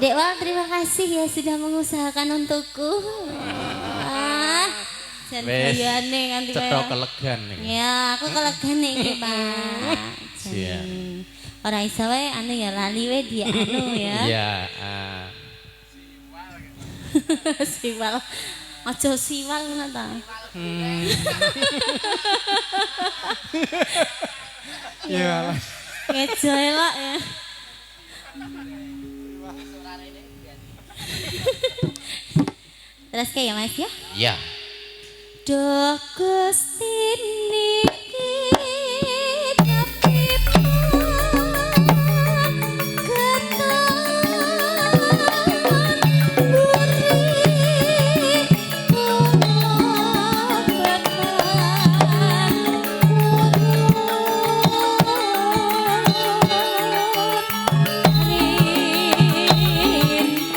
Dek Wal, terima kasih ya sudah mengusahakan untukku. Jan gayane nganti kaya cetok kelegan nih. Ya, aku kelegan iki, Pak. Iya. Ora iso wae anu ya lali wae dia anu ya. Iya, Siwal. Aja siwal ngono ta. Iya. Ngejo elok ya. Terus kayak Mas ya? Iya. Duh Gusti niki Hãy subscribe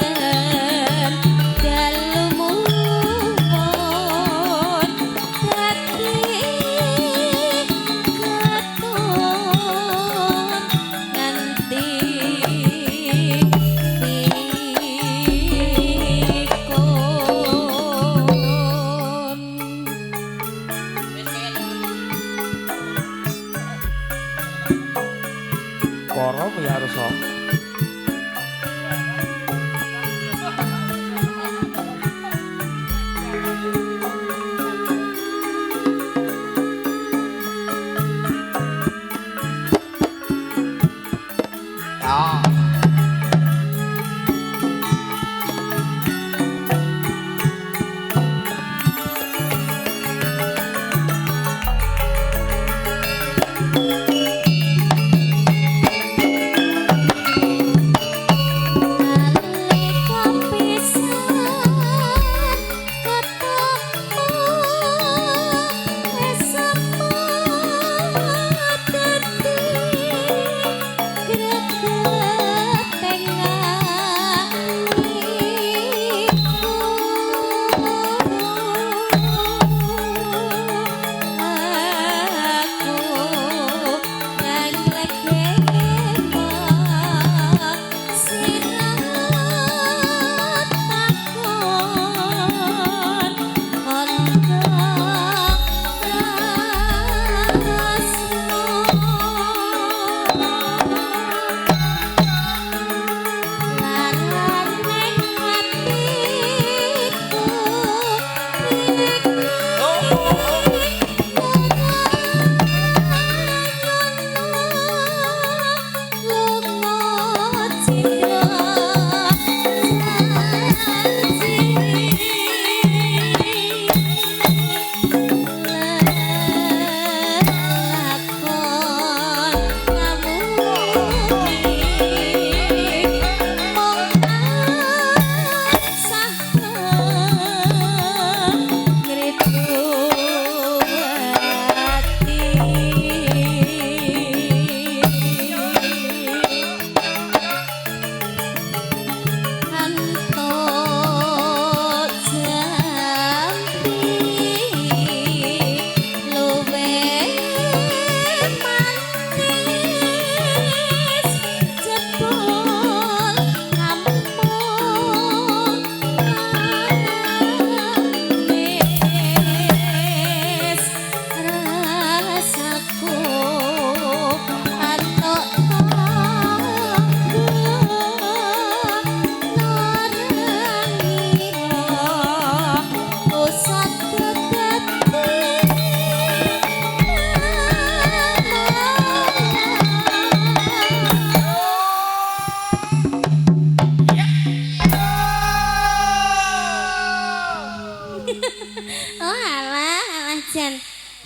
jan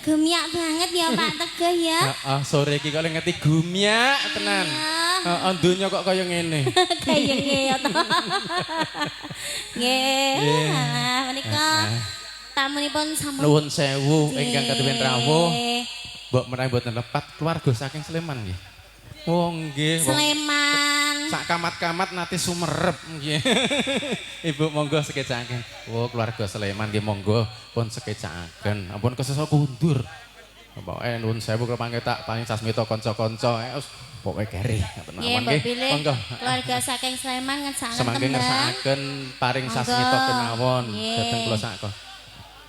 gemyak banget ya Pak Teguh ya. Heeh, sore iki kok ngerti gumyak tenan. Heeh, donya kok kaya ngene. Kaya ngene to. Nggih, menika tamunipun sampun Nuwun sewu ingkang ketuwin rawuh. Mbok menawi mboten lepat keluarga saking Sleman nggih. Oh nggih. Sleman. Sak kamat-kamat nate sumerep nggih. Ibu monggo sekecaken. Oh keluarga Sleman nggih monggo pun sekecaken. Ampun kesesa kundur. Pokoke nuwun sewu kepangke tak paling sasmita kanca-kanca wis pokoke gere. Nggih, monggo. Keluarga saking Sleman ngersakaken semangke ngersakaken paring sasmita kemawon dhateng kula sak.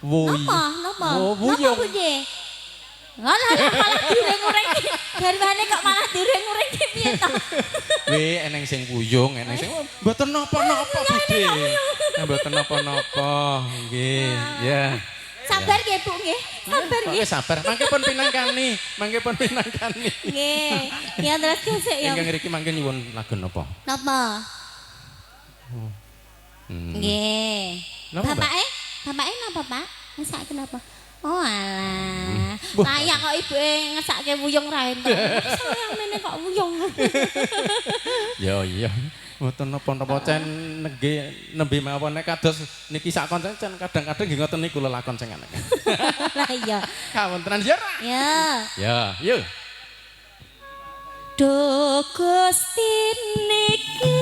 Napa? Napa Budi? Ngalah malah diring-uring. Garwane kok malah diring-uring ki piye to? Wih, eneng sing wuyung, eneng sing mboten napa-napa Budi. Mboten napa-napa. Nggih, ya. Sabar nggih Bu nggih. Sabar nggih. Sabar, mangke pun pinangkani, mangke pun pinangkani. Nggih. Ya terus gesek ya. Ingkang ngriki mangke nyuwun lagu napa? Napa? Nggih. Bapake napa, Pak? Ngesake kenapa? Oh alah. Layak kok ibuke ngesake wuyung ra entuk. Sayang mene kok wuyung. Ya iya. Mboten napa-napa cen nembe mawon nek kados niki sak konsen cen kadang-kadang nggih ngoten niku lelakon sing enek. Lah iya. Kawontenan ya. Ya. Ya, yuk. Do Gusti niki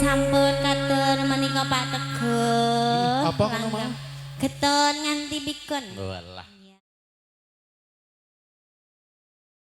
sampun katur menika Pak Teguh. Apa ngono mau? Getun nganti pikun. Walah.